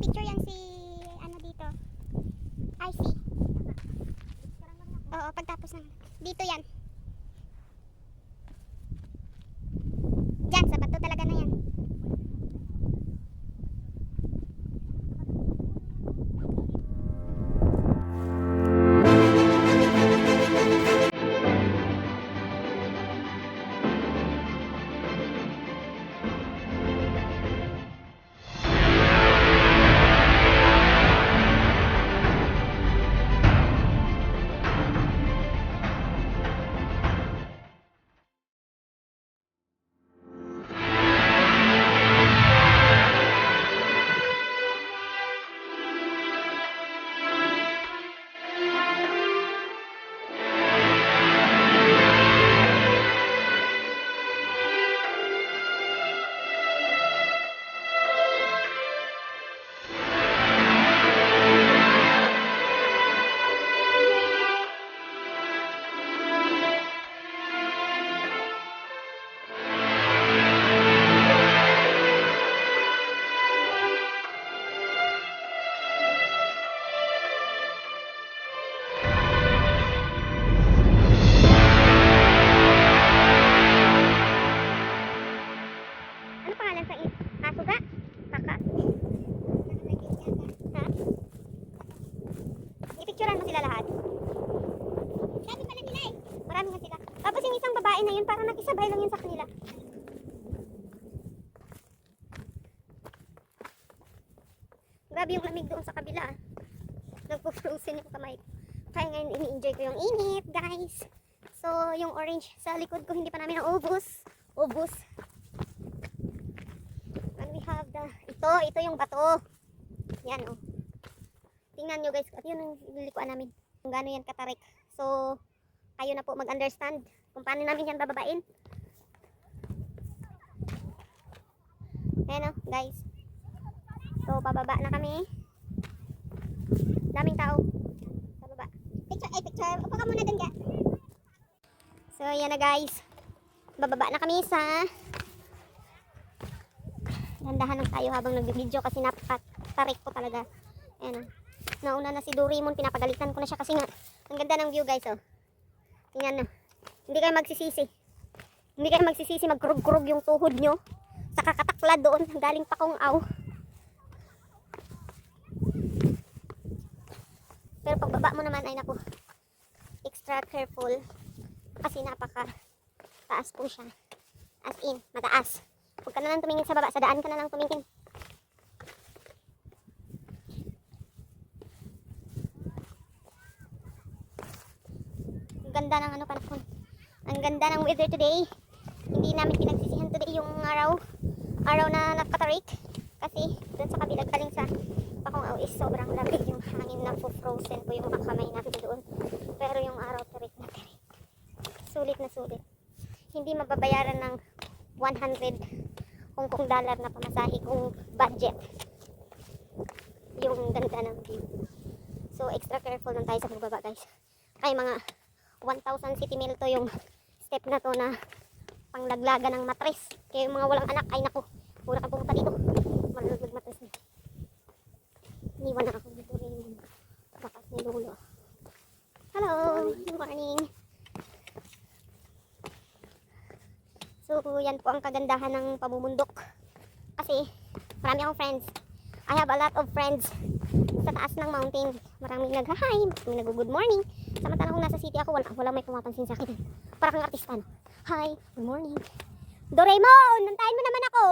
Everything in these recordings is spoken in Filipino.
Nagpipicture yan si ano dito. RC. Oo, pagtapos ng dito yan. Diyan, sa bato talaga na yan. Ano pangalan sa aso ga? Kaka? Ha? Ipicturean mo sila lahat. Dami pala nila eh. Marami nga sila. Tapos yung isang babae na yun, parang nakisabay lang yun sa kanila. Grabe yung lamig doon sa kabila. Nagpo-frozen yung kamay ko. Kaya ngayon ini-enjoy ko yung init, guys. So, yung orange sa likod ko hindi pa namin naubos. Ubos. And we have the, ito yung bato. Yan oh. Tingnan nyo guys, at yun ang nilikuan namin. Kung gaano yan katarik. So, kayo na po mag-understand kung paano namin yan bababain. Ayan oh, guys. So, pababa na kami. Daming tao. Pababa. Picture, picture. Upo ka muna dun, ga. So, yan na guys. Bababa na kami sa dandahan lang tayo habang nag-video kasi napatarik ko talaga. Ayan o. Nauna na si Doraemon, pinapagalitan ko na siya kasi nga ang ganda ng view guys oh. Tingnan na. Hindi kayo magsisisi. Hindi kayo magsisisi, magkurug-kurug yung tuhod nyo. Sa kakatakla doon, galing pa kong aw. Pero pagbaba mo naman ay naku, extra careful kasi napaka taas po siya. As in, mataas. Huwag ka na lang tumingin sa baba, sa daan ka na lang tumingin. Ang ganda ng ano panahon. Ang ganda ng weather today. Hindi namin pinagsisihan today yung araw na nakatarik. Kasi dun sa kabilang galing sa Pakungaw is sobrang lamig yung hangin na frozen po yung mga kamay namin doon. Pero yung araw tarik na tarik. Sulit na sulit. Hindi mababayaran ng 100 Hong Kong dollar na pamasahe kung budget. Yung ganda ng view. So extra careful lang tayo sa pagbaba guys. Kaya mga 1,000 city mil to yung step na to na panglaglagan ng matres. Kaya yung mga walang anak ay naku, pura ka pumunta dito. Malulog matres na. Iniwan na ako dito rin yung bakas ni Lolo. Hello! Good morning! So, yan po ang kagandahan ng pamumundok. Kasi, marami akong friends. I have a lot of friends sa taas ng mountain. Maraming nag-hi, maraming nag-good morning. Samantala kung nasa city ako, wala may pumapansin sa akin. Para kang artista, no? Hi, good morning. Doraemon! Nantayin mo naman ako!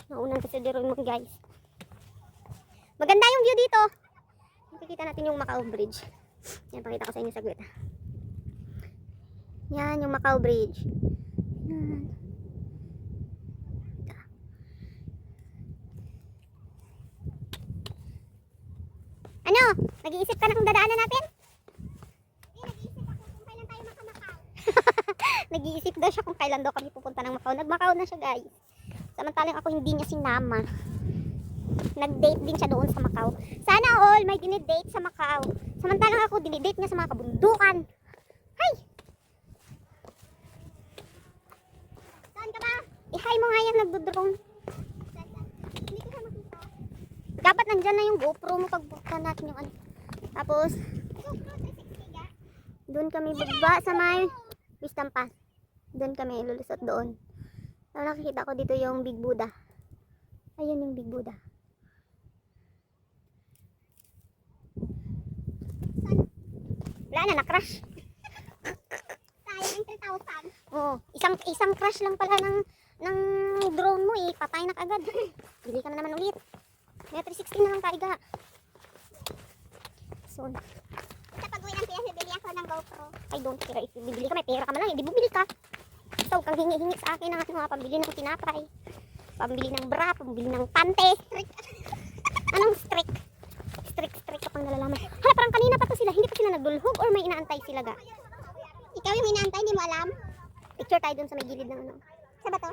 Naunan kasi Doraemon, guys. Maganda yung view dito. Nakikita natin yung Macau Bridge. Yan, pakita ko sa inyo saglit. Yan, yung Macau Bridge. Yan. Ano? Nag-iisip ka na kung dadaanan natin? Nag-iisip ako kung kailan tayo maka-Macau. Nag-iisip daw siya kung kailan daw kami pupunta ng Macau. Nag-Macau na siya, guys. Samantalang ako hindi niya sinama. Nag-date din siya doon sa Macau. Sana all may dinidate sa Macau. Samantalang ako dinidate niya sa mga kabundukan. Hay! Saan ka ba? I-hi mo nga yan, nagdodrone. Hindi ko siya makita. Dapat nandyan na yung GoPro mo pag buksan natin yung ano. Tapos, doon kami baba sa may Wisdom Pass. Doon kami lulusot doon. So, nakikita ko dito yung Big Buddha. Ayun yung Big Buddha. Wala na, na-crash. Sayang 3,000. Oo, isang crash lang pala ng drone mo eh. Patay na kagad. Bili ka na naman ulit. May 360 na lang kaiga. So, sa pag-uwi ng Pinas, bibili ako ng GoPro. I don't care if bibili ka, may pera ka man lang, hindi bumili ka. So, kang hingi-hingi sa akin ng ano, pambili ng tinapay, pambili ng bra, pambili ng pante. Anong strict? Strict ka pang nalalaman. Hala, parang kanina pa to sila, hindi pa sila nagdulhog or may inaantay sila ga? Ikaw yung inaantay, hindi mo alam? Picture tayo dun sa may gilid ng ano. Sa ba to?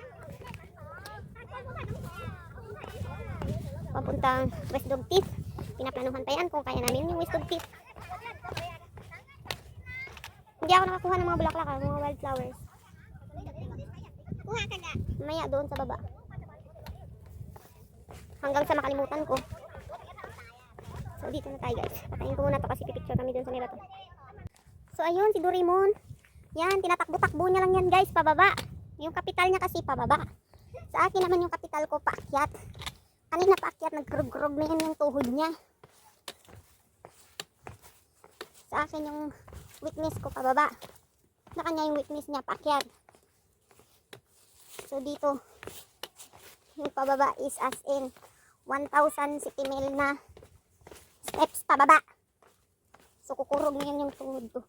Papuntang West Dog Teeth. Pinaplanuhan pa yan kung kaya namin yung West Dog Teeth. Hindi ako nakakuha ng mga bulaklak, mga wildflowers. Kuha ka na. Maya doon sa baba. Hanggang sa makalimutan ko. So dito na tayo guys. Patayin ko muna to kasi pipicture kami doon sa may bato. So ayun si Doraemon. Yan, tinatakbo-takbo niya lang yan guys, pababa. Yung kapital niya kasi pababa. Sa akin naman yung kapital ko paakyat. Kanina paakyat, nagkrug-krug na yan yung tuhod niya. Sa akin yung witness ko pababa. Sa kanya yung witness niya paakyat. So dito, yung pababa is as in 1,000 cm na steps pababa. So kukurog na yan yung tuhod ko.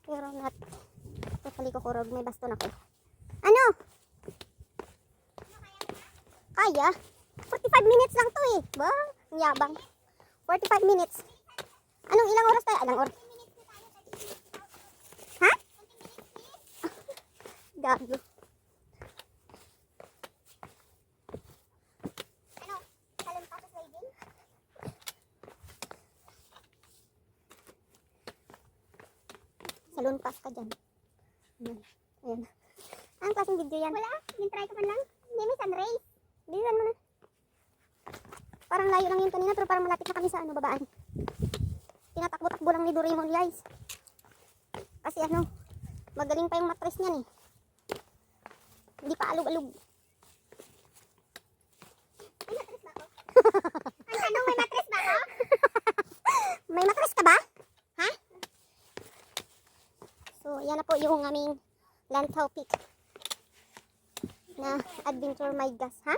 Pero not totally kukurog, may baston ako. Ano? Kaya? 45 minutes lang to eh. Ba? Ang yabang. 45 minutes. Anong ilang oras tayo? Ilang oras? Ha? Gago. Ano? Salon pa sa sliding? Salon pass ka dyan. Ayan. Anong klaseng video yan? Wala. Try ko man lang. Hindi may sunrays. Bilisan mo na. Parang layo lang yun kanina pero parang malapit na kami sa ano, babaan. Tinatakbo-takbo lang ni Doraemon guys. Kasi ano, magaling pa yung mattress niyan eh. Hindi pa alog-alog. May mattress ba ako? Ang tanong, may mattress ba ako? May mattress ka ba? Ha? So, yan na po yung aming Lantau Peak na adventure my gas, ha?